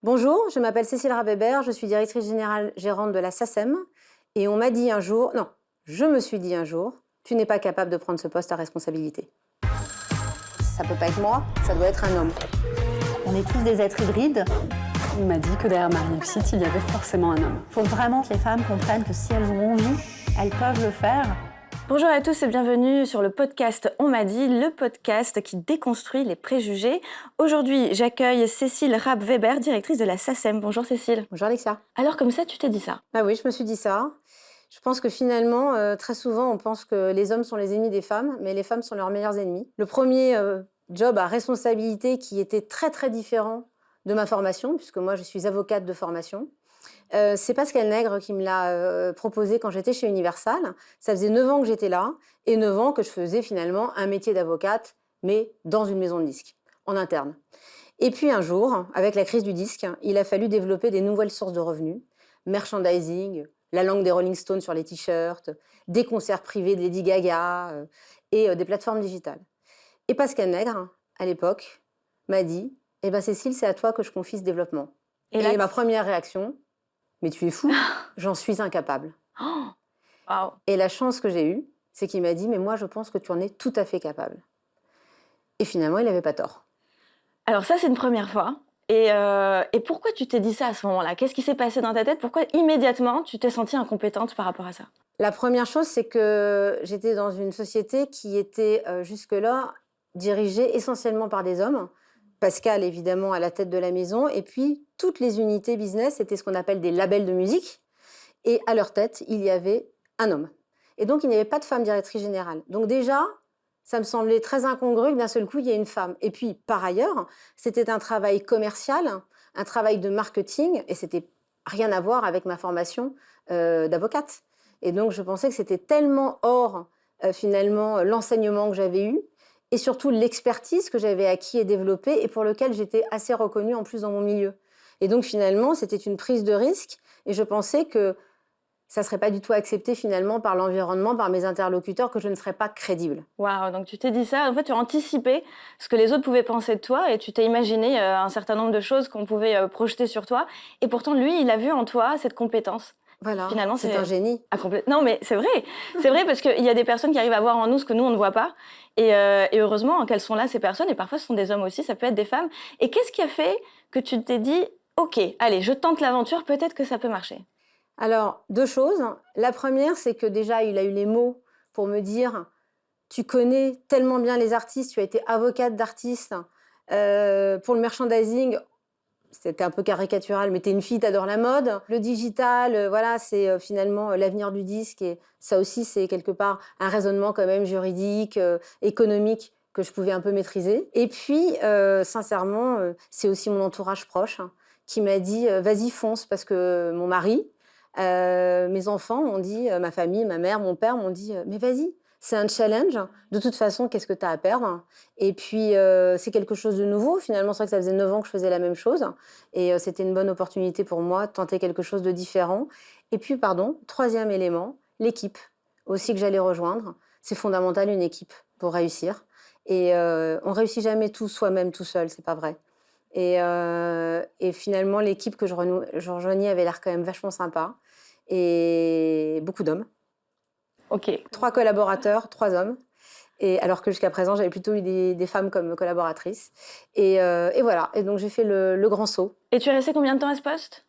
Bonjour, je m'appelle Cécile Rabébert, je suis directrice générale gérante de la SACEM et on m'a dit un jour, non, je me suis dit un jour, tu n'es pas capable de prendre ce poste à responsabilité. Ça peut pas être moi, ça doit être un homme. On est tous des êtres hybrides. On m'a dit que derrière ma réussite, il y avait forcément un homme. Il faut vraiment que les femmes comprennent que si elles ont envie, elles peuvent le faire. Bonjour à tous et bienvenue sur le podcast On m'a dit, le podcast qui déconstruit les préjugés. Aujourd'hui, j'accueille Cécile Rabe-Weber, directrice de la SACEM. Bonjour Cécile. Bonjour Alexia. Alors comme ça, tu t'es dit ça? Ah oui, je me suis dit ça. Je pense que finalement, très souvent, on pense que les hommes sont les ennemis des femmes, mais les femmes sont leurs meilleurs ennemis. Le premier job à responsabilité qui était très très différent de ma formation, puisque moi je suis avocate de formation, c'est Pascal Nègre qui me l'a proposé quand j'étais chez Universal. Ça faisait 9 ans que j'étais là et 9 ans que je faisais finalement un métier d'avocate, mais dans une maison de disques, en interne. Et puis un jour, avec la crise du disque, il a fallu développer des nouvelles sources de revenus, merchandising, la langue des Rolling Stones sur les t-shirts, des concerts privés de Lady Gaga et des plateformes digitales. Et Pascal Nègre, à l'époque, m'a dit « Eh ben Cécile, c'est à toi que je confie ce développement. » Et là, ma première réaction, mais tu es fou, j'en suis incapable. Wow. Et la chance que j'ai eue, c'est qu'il m'a dit, mais moi je pense que tu en es tout à fait capable. Et finalement, il n'avait pas tort. Alors ça, c'est une première fois. Et pourquoi tu t'es dit ça à ce moment-là? Qu'est-ce qui s'est passé dans ta tête? Pourquoi immédiatement tu t'es sentie incompétente par rapport à ça? La première chose, c'est que j'étais dans une société qui était jusque-là dirigée essentiellement par des hommes. Pascal, évidemment, à la tête de la maison. Et puis, toutes les unités business étaient ce qu'on appelle des labels de musique. Et à leur tête, il y avait un homme. Et donc, il n'y avait pas de femme directrice générale. Donc déjà, ça me semblait très incongru que d'un seul coup, il y ait une femme. Et puis, par ailleurs, c'était un travail commercial, un travail de marketing, et c'était rien à voir avec ma formation d'avocate. Et donc, je pensais que c'était tellement hors, finalement, l'enseignement que j'avais eu, et surtout l'expertise que j'avais acquis et développée, et pour lequel j'étais assez reconnue en plus dans mon milieu. Et donc, finalement, c'était une prise de risque, et je pensais que ça ne serait pas du tout accepté finalement par l'environnement, par mes interlocuteurs, que je ne serais pas crédible. Waouh, donc tu t'es dit ça, en fait tu as anticipé ce que les autres pouvaient penser de toi et tu t'es imaginé un certain nombre de choses qu'on pouvait projeter sur toi. Et pourtant, lui, il a vu en toi cette compétence. Voilà, Finalement, c'est un génie. Non, mais c'est vrai parce qu'il y a des personnes qui arrivent à voir en nous ce que nous, on ne voit pas. Et heureusement qu'elles sont là, ces personnes, et parfois ce sont des hommes aussi, ça peut être des femmes. Et qu'est-ce qui a fait que tu t'es dit, ok, allez, je tente l'aventure, peut-être que ça peut marcher? Alors, 2 choses. La première, c'est que déjà, il a eu les mots pour me dire « Tu connais tellement bien les artistes, tu as été avocate d'artistes. Pour le merchandising, c'était un peu caricatural, mais t'es une fille, t'adores la mode. Le digital, voilà, c'est finalement l'avenir du disque. Et ça aussi, c'est quelque part un raisonnement quand même juridique, économique, que je pouvais un peu maîtriser. Et puis, sincèrement, c'est aussi mon entourage proche qui m'a dit « Vas-y, fonce », parce que mon mari, mes enfants m'ont dit, ma famille, ma mère, mon père m'ont dit mais vas-y, c'est un challenge. De toute façon, qu'est-ce que tu as à perdre? Et puis, c'est quelque chose de nouveau. Finalement, c'est vrai que ça faisait 9 ans que je faisais la même chose. Et c'était une bonne opportunité pour moi de tenter quelque chose de différent. Et puis, pardon, 3e élément, l'équipe aussi que j'allais rejoindre. C'est fondamental, une équipe, pour réussir. Et on réussit jamais tout soi-même, tout seul, c'est pas vrai. Et finalement, l'équipe que je rejoignais avait l'air quand même vachement sympa. Et beaucoup d'hommes. Ok. 3 collaborateurs, 3 hommes. Et alors que jusqu'à présent, j'avais plutôt eu des femmes comme collaboratrices. Et voilà. Et donc, j'ai fait le grand saut. Et tu es resté combien de temps à ce poste?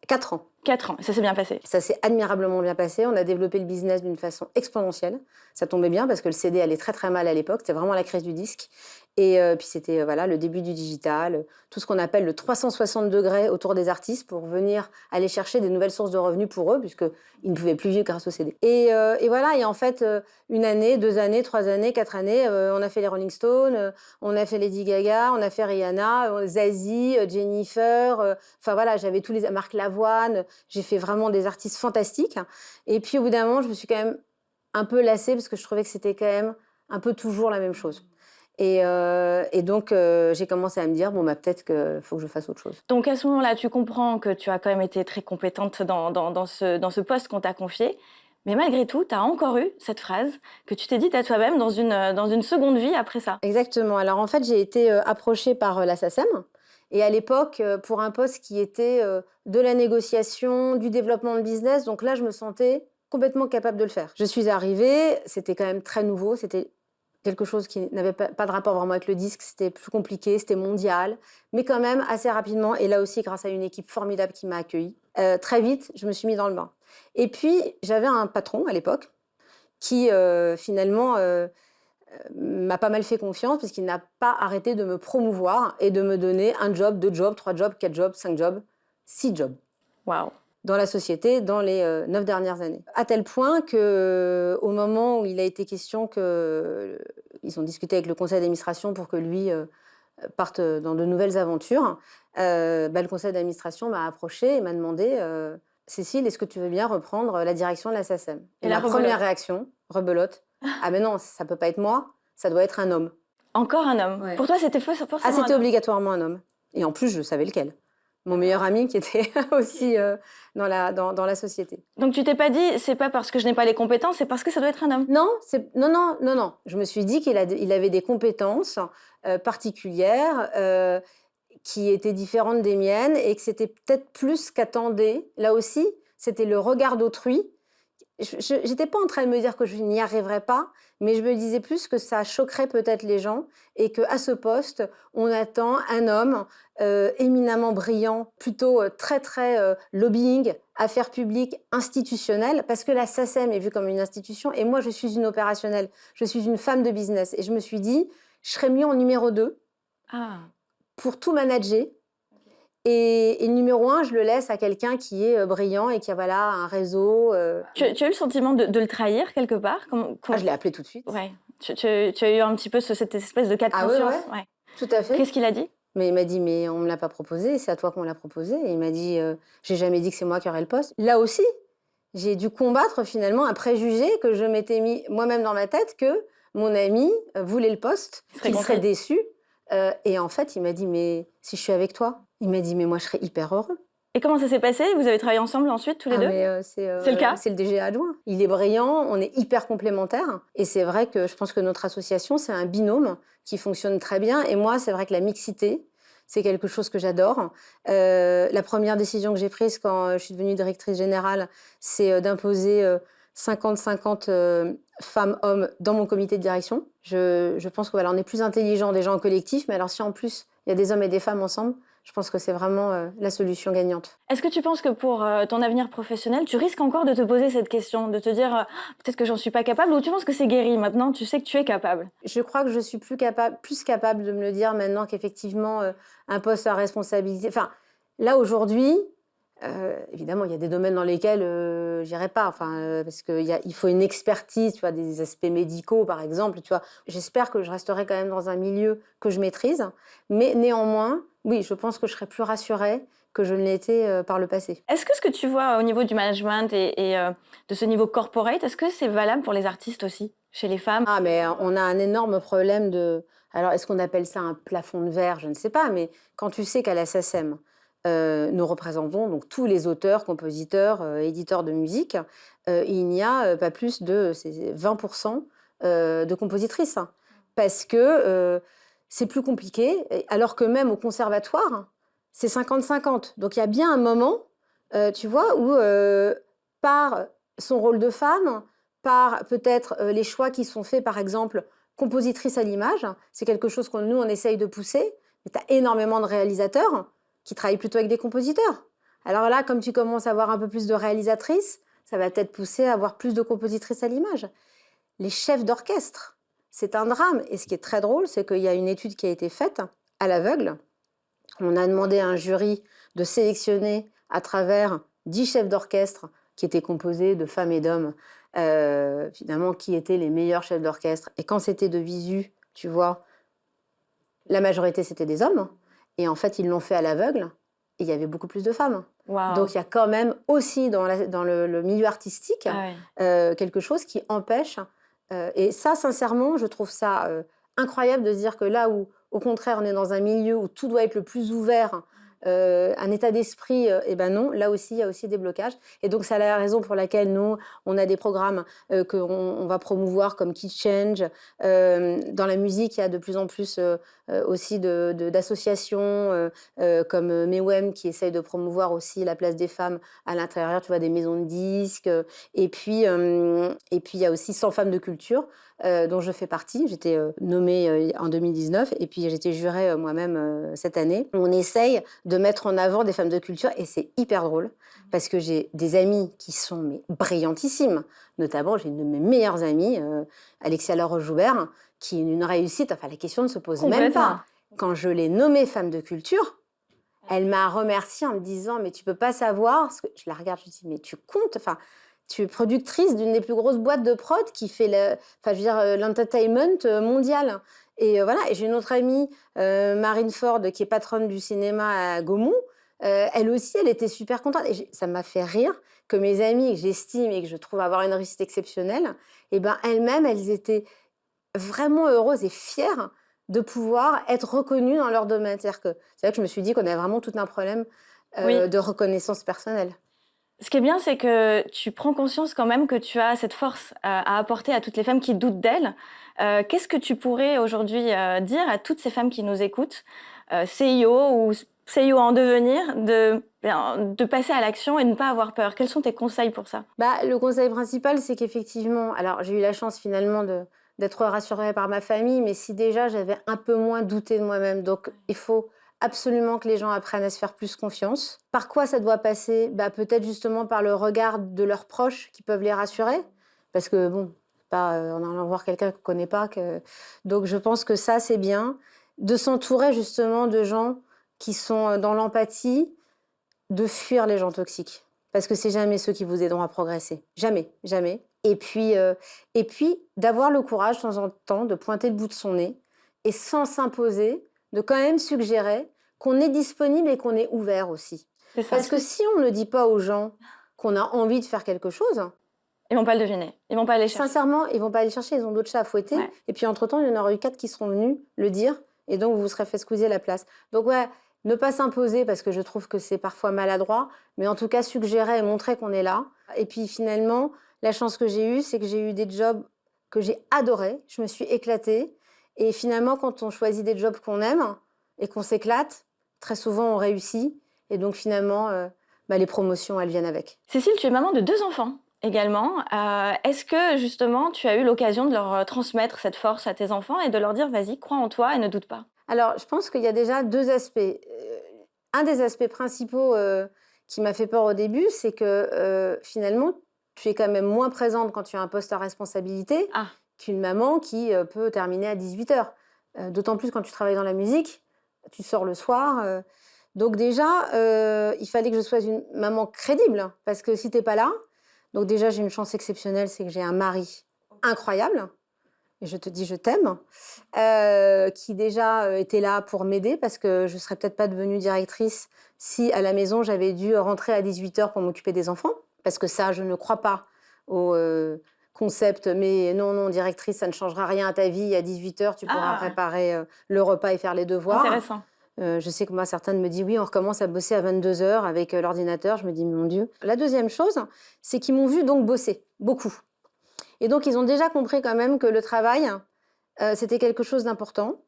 4 ans. 4 ans, ça s'est bien passé. Ça s'est admirablement bien passé. On a développé le business d'une façon exponentielle. Ça tombait bien parce que le CD allait très très mal à l'époque. C'était vraiment la crise du disque. Et puis c'était voilà, le début du digital, tout ce qu'on appelle le 360 degrés autour des artistes pour venir aller chercher des nouvelles sources de revenus pour eux, puisqu'ils ne pouvaient plus vivre grâce au CD. Et voilà, et en fait, 1 année, 2 années, 3 années, 4 années, on a fait les Rolling Stones, on a fait Lady Gaga, on a fait Rihanna, Zazie, Jennifer, enfin voilà, j'avais tous les... Marc Lavoine, j'ai fait vraiment des artistes fantastiques. Et puis au bout d'un moment, je me suis quand même un peu lassée parce que je trouvais que c'était quand même un peu toujours la même chose. Et donc, j'ai commencé à me dire, bon, bah, peut-être qu'il faut que je fasse autre chose. Donc, à ce moment-là, tu comprends que tu as quand même été très compétente dans ce poste qu'on t'a confié. Mais malgré tout, tu as encore eu cette phrase que tu t'es dite à toi-même dans une seconde vie après ça. Exactement. Alors, en fait, j'ai été approchée par la SACEM. Et à l'époque, pour un poste qui était de la négociation, du développement de business, donc là, je me sentais complètement capable de le faire. Je suis arrivée, c'était quand même très nouveau, c'était quelque chose qui n'avait pas de rapport vraiment avec le disque, c'était plus compliqué, c'était mondial, mais quand même assez rapidement, et là aussi grâce à une équipe formidable qui m'a accueillie. Très vite, je me suis mis dans le bain. Et puis, j'avais un patron à l'époque qui finalement m'a pas mal fait confiance parce qu'il n'a pas arrêté de me promouvoir et de me donner un job, 2 jobs, 3 jobs, 4 jobs, 5 jobs, 6 jobs. Waouh. Dans la société dans les 9 dernières années. À tel point qu'au moment où il a été question ils ont discuté avec le conseil d'administration pour que lui parte dans de nouvelles aventures, le conseil d'administration m'a approché et m'a demandé Cécile, est-ce que tu veux bien reprendre la direction de la SACEM? Et la première réaction, rebelote, ah mais non, ça peut pas être moi, ça doit être un homme. Encore un homme. Ouais. Pour toi, c'était forcément Ah, c'était obligatoirement un homme. Et en plus, je savais lequel. Mon meilleur ami qui était aussi dans la société. Donc tu t'es pas dit, c'est pas parce que je n'ai pas les compétences, c'est parce que ça doit être un homme? Non, non. Je me suis dit qu'il avait des compétences particulières qui étaient différentes des miennes et que c'était peut-être plus qu'attendait. Là aussi, c'était le regard d'autrui. Je n'étais pas en train de me dire que je n'y arriverais pas, mais je me disais plus que ça choquerait peut-être les gens et qu'à ce poste, on attend un homme éminemment brillant, plutôt très, très lobbying, affaires publiques, institutionnelles, parce que la SACEM est vue comme une institution et moi, je suis une opérationnelle, je suis une femme de business. Et je me suis dit, je serais mieux en numéro 2 pour tout manager. Et le numéro 1, je le laisse à quelqu'un qui est brillant et qui a voilà, un réseau. Tu as eu le sentiment de le trahir quelque part? Je l'ai appelé tout de suite. Ouais. Tu as eu un petit peu cette espèce de cas de conscience? Ouais. Tout à fait. Qu'est-ce qu'il a dit? Mais il m'a dit, mais on ne me l'a pas proposé, c'est à toi qu'on l'a proposé. Et il m'a dit, j'ai jamais dit que c'est moi qui aurais le poste. Là aussi, j'ai dû combattre finalement un préjugé que je m'étais mis moi-même dans ma tête que mon ami voulait le poste, qu'il serait déçu. Et en fait, il m'a dit, mais si je suis avec toi, il m'a dit, mais moi, je serais hyper heureux. Et comment ça s'est passé? Vous avez travaillé ensemble ensuite, tous les deux? C'est le cas? C'est le DG adjoint. Il est brillant, on est hyper complémentaires. Et c'est vrai que je pense que notre association, c'est un binôme qui fonctionne très bien. Et moi, c'est vrai que la mixité, c'est quelque chose que j'adore. La première décision que j'ai prise quand je suis devenue directrice générale, c'est d'imposer 50-50 femmes-hommes dans mon comité de direction. Je pense que voilà, on est plus intelligent déjà en collectif, mais alors si en plus il y a des hommes et des femmes ensemble, je pense que c'est vraiment la solution gagnante. Est-ce que tu penses que pour ton avenir professionnel, tu risques encore de te poser cette question, de te dire peut-être que j'en suis pas capable, ou tu penses que c'est guéri maintenant, tu sais que tu es capable? Je crois que je suis plus capable de me le dire maintenant qu'effectivement un poste à responsabilité. Enfin, là aujourd'hui, évidemment, il y a des domaines dans lesquels j'irai pas, parce qu'il faut une expertise, tu vois, des aspects médicaux, par exemple, tu vois. J'espère que je resterai quand même dans un milieu que je maîtrise, mais néanmoins, oui, je pense que je serai plus rassurée que je ne l'étais par le passé. Est-ce que ce que tu vois au niveau du management et de ce niveau corporate, est-ce que c'est valable pour les artistes aussi, chez les femmes? Ah, mais on a un énorme problème de... Alors, est-ce qu'on appelle ça un plafond de verre? Je ne sais pas, mais quand tu sais qu'à la SACEM, nous représentons donc tous les auteurs, compositeurs, éditeurs de musique. Il n'y a pas plus de 20% de compositrices. Parce que c'est plus compliqué, alors que même au conservatoire, c'est 50-50. Donc il y a bien un moment, tu vois, où par son rôle de femme, par peut-être les choix qui sont faits, par exemple, compositrice à l'image, c'est quelque chose que nous, on essaye de pousser. Mais tu as énormément de réalisateurs qui travaillent plutôt avec des compositeurs. Alors là, comme tu commences à avoir un peu plus de réalisatrices, ça va peut-être pousser à avoir plus de compositrices à l'image. Les chefs d'orchestre, c'est un drame. Et ce qui est très drôle, c'est qu'il y a une étude qui a été faite à l'aveugle. On a demandé à un jury de sélectionner à travers 10 chefs d'orchestre qui étaient composés de femmes et d'hommes, finalement, qui étaient les meilleurs chefs d'orchestre. Et quand c'était de visu, tu vois, la majorité, c'était des hommes. Et en fait, ils l'ont fait à l'aveugle, et il y avait beaucoup plus de femmes. Wow. Donc, il y a quand même aussi dans le milieu artistique quelque chose qui empêche. Et ça, sincèrement, je trouve ça incroyable de se dire que là où, au contraire, on est dans un milieu où tout doit être le plus ouvert un état d'esprit, eh ben non, là aussi, il y a aussi des blocages. Et donc, c'est la raison pour laquelle nous, on a des programmes qu'on va promouvoir comme Kid Change. Dans la musique, il y a de plus en plus aussi d'associations comme Mewem qui essaye de promouvoir aussi la place des femmes à l'intérieur, tu vois, des maisons de disques. Et puis, il y a aussi 100 femmes de culture dont je fais partie. J'étais nommée en 2019 et puis j'étais jurée moi-même cette année. On essaye de mettre en avant des femmes de culture et c'est hyper drôle parce que j'ai des amies qui sont mais, brillantissimes. Notamment, j'ai une de mes meilleures amies, Alexia Laure-Joubert, qui est une réussite. Enfin, la question ne se pose même pas. Quand je l'ai nommée femme de culture, elle m'a remerciée en me disant « mais tu peux pas savoir ». Parce que je la regarde, je lui dis « mais tu comptes ». Enfin, tu es productrice d'une des plus grosses boîtes de prod qui fait l'entertainment mondial. Et voilà. Et j'ai une autre amie, Marine Ford, qui est patronne du cinéma à Gaumont. Elle aussi, elle était super contente. Et ça m'a fait rire que mes amies, que j'estime et que je trouve avoir une réussite exceptionnelle, eh ben, elles-mêmes, elles étaient vraiment heureuses et fières de pouvoir être reconnues dans leur domaine. C'est là que je me suis dit qu'on avait vraiment tout un problème de reconnaissance personnelle. Ce qui est bien, c'est que tu prends conscience quand même que tu as cette force à apporter à toutes les femmes qui doutent d'elles. Qu'est-ce que tu pourrais aujourd'hui dire à toutes ces femmes qui nous écoutent, CIO ou CIO en devenir, de passer à l'action et de ne pas avoir peur? Quels sont tes conseils pour ça? Le conseil principal, c'est qu'effectivement, alors j'ai eu la chance finalement d'être rassurée par ma famille, mais si déjà j'avais un peu moins douté de moi-même, donc il faut absolument que les gens apprennent à se faire plus confiance. Par quoi ça doit passer? Peut-être justement par le regard de leurs proches qui peuvent les rassurer. Parce que, bon, pas en allant voir quelqu'un qu'on ne connaît pas. Donc, je pense que ça, c'est bien. De s'entourer justement de gens qui sont dans l'empathie, de fuir les gens toxiques. Parce que c'est jamais ceux qui vous aideront à progresser. Jamais, jamais. Et puis d'avoir le courage, de temps en temps, de pointer le bout de son nez et sans s'imposer, de quand même suggérer qu'on est disponible et qu'on est ouvert aussi. Parce que si on ne dit pas aux gens qu'on a envie de faire quelque chose... Ils vont pas le deviner, ils vont pas aller chercher. Sincèrement, ils vont pas aller chercher, ils ont d'autres chats à fouetter. Ouais. Et puis entre-temps, il y en aura eu 4 qui seront venus le dire, et donc vous vous serez fait squeezer la place. Donc ouais, ne pas s'imposer, parce que je trouve que c'est parfois maladroit, mais en tout cas suggérer et montrer qu'on est là. Et puis finalement, la chance que j'ai eue, c'est que j'ai eu des jobs que j'ai adorés, je me suis éclatée. Et finalement, quand on choisit des jobs qu'on aime et qu'on s'éclate, très souvent on réussit. Et donc finalement, les promotions, elles viennent avec. Cécile, tu es maman de 2 enfants également. Est-ce que justement, tu as eu l'occasion de leur transmettre cette force à tes enfants et de leur dire « vas-y, crois en toi et ne doute pas ». Alors, je pense qu'il y a déjà 2 aspects. Un des aspects principaux qui m'a fait peur au début, c'est que finalement, tu es quand même moins présente quand tu as un poste à responsabilité. Qu'une maman qui peut terminer à 18h. D'autant plus quand tu travailles dans la musique, tu sors le soir. Donc déjà, il fallait que je sois une maman crédible, parce que si t'es pas là, donc déjà j'ai une chance exceptionnelle, c'est que j'ai un mari incroyable, et je te dis je t'aime, qui déjà était là pour m'aider, parce que je serais peut-être pas devenue directrice si à la maison j'avais dû rentrer à 18h pour m'occuper des enfants, parce que ça, je ne crois pas au... concept, mais non, directrice, ça ne changera rien à ta vie. À 18h, tu pourras préparer le repas et faire les devoirs. Intéressant. Je sais que moi, certaines me disent oui, on recommence à bosser à 22h avec l'ordinateur. Je me dis, mon Dieu. La deuxième chose, c'est qu'ils m'ont vu donc bosser, beaucoup. Et donc, ils ont déjà compris quand même que le travail, c'était quelque chose d'important,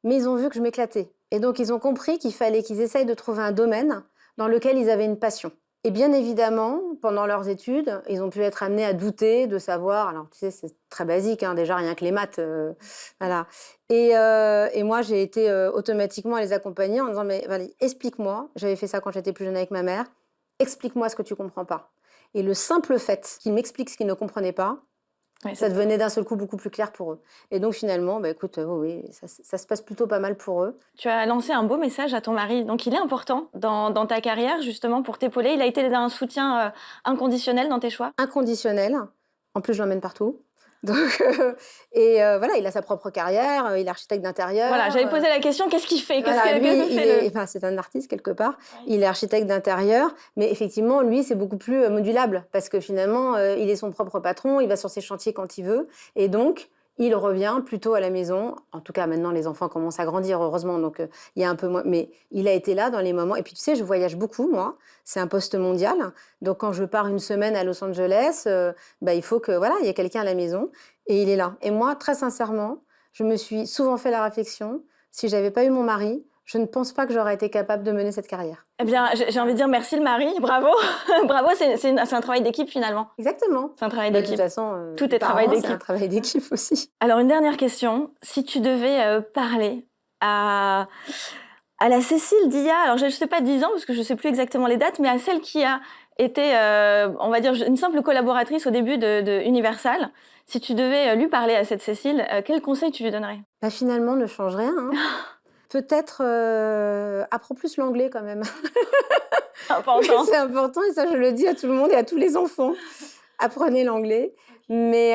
mais ils ont vu que je m'éclatais. Et donc, ils ont compris qu'il fallait qu'ils essayent de trouver un domaine dans lequel ils avaient une passion. Et bien évidemment, pendant leurs études, ils ont pu être amenés à douter, de savoir... Alors, tu sais, c'est très basique, déjà, rien que les maths. Voilà. Et moi, j'ai été automatiquement à les accompagner en disant, mais Valérie, explique-moi. J'avais fait ça quand j'étais plus jeune avec ma mère. Explique-moi ce que tu ne comprends pas. Et le simple fait qu'ils m'expliquent ce qu'ils ne comprenaient pas, ça devenait d'un seul coup beaucoup plus clair pour eux. Et donc finalement, écoute, oui, ça se passe plutôt pas mal pour eux. Tu as lancé un beau message à ton mari. Donc il est important dans ta carrière, justement, pour t'épauler. Il a été un soutien inconditionnel dans tes choix? Inconditionnel. En plus, je l'emmène partout. Donc, voilà, il a sa propre carrière, il est architecte d'intérieur. Voilà, j'avais posé la question, qu'est-ce qu'il fait? C'est un artiste quelque part, il est architecte d'intérieur, mais effectivement, lui, c'est beaucoup plus modulable, parce que finalement, il est son propre patron, il va sur ses chantiers quand il veut, et donc, il revient plutôt à la maison. En tout cas, maintenant, les enfants commencent à grandir, heureusement, donc il y a un peu moins. Mais il a été là dans les moments. Et puis, tu sais, je voyage beaucoup, moi. C'est un poste mondial. Donc, quand je pars une semaine à Los Angeles, il faut que, voilà, il y ait quelqu'un à la maison. Et il est là. Et moi, très sincèrement, je me suis souvent fait la réflexion, si j'avais pas eu mon mari, je ne pense pas que j'aurais été capable de mener cette carrière. Eh bien, j'ai envie de dire merci le mari, bravo. Bravo, c'est un travail d'équipe finalement. Exactement. C'est un travail De d'équipe. toute façon, Tout est travail d'équipe. C'est un travail d'équipe aussi. Alors, une dernière question. Si tu devais parler à la Cécile d'il y a, alors je ne sais pas 10 ans, parce que je ne sais plus exactement les dates, mais à celle qui a été, on va dire, une simple collaboratrice au début de Universal, si tu devais lui parler à cette Cécile, quel conseil tu lui donnerais? Finalement, ne change rien. Hein. Peut-être apprends plus l'anglais quand même. C'est important. C'est important et ça, je le dis à tout le monde et à tous les enfants. Apprenez l'anglais. Mais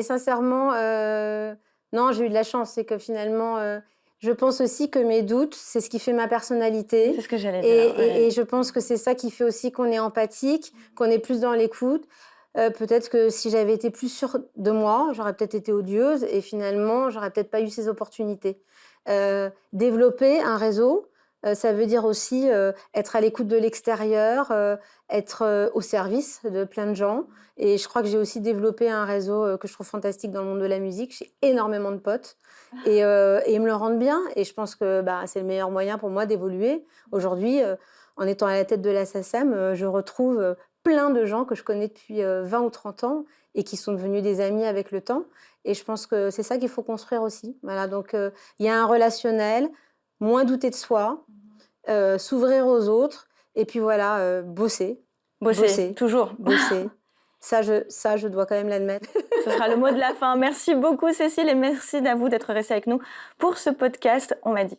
sincèrement, non, j'ai eu de la chance. C'est que finalement, je pense aussi que mes doutes, c'est ce qui fait ma personnalité. C'est ce que j'allais dire. Et je pense que c'est ça qui fait aussi qu'on est empathique, qu'on est plus dans l'écoute. Peut-être que si j'avais été plus sûre de moi, j'aurais peut-être été odieuse et finalement, j'aurais peut-être pas eu ces opportunités. Développer un réseau, ça veut dire aussi être à l'écoute de l'extérieur, être au service de plein de gens. Et je crois que j'ai aussi développé un réseau que je trouve fantastique dans le monde de la musique. J'ai énormément de potes et ils me le rendent bien. Et je pense que c'est le meilleur moyen pour moi d'évoluer. Aujourd'hui, en étant à la tête de la SACEM, je retrouve plein de gens que je connais depuis 20 ou 30 ans et qui sont devenus des amis avec le temps. Et je pense que c'est ça qu'il faut construire aussi. Voilà, donc il y a un relationnel, moins douter de soi, s'ouvrir aux autres, et puis voilà, bosser. Bosser, toujours. Bosser. Ça, je dois quand même l'admettre. Ce sera le mot de la fin. Merci beaucoup, Cécile, et merci à vous d'être restée avec nous pour ce podcast On m'a dit.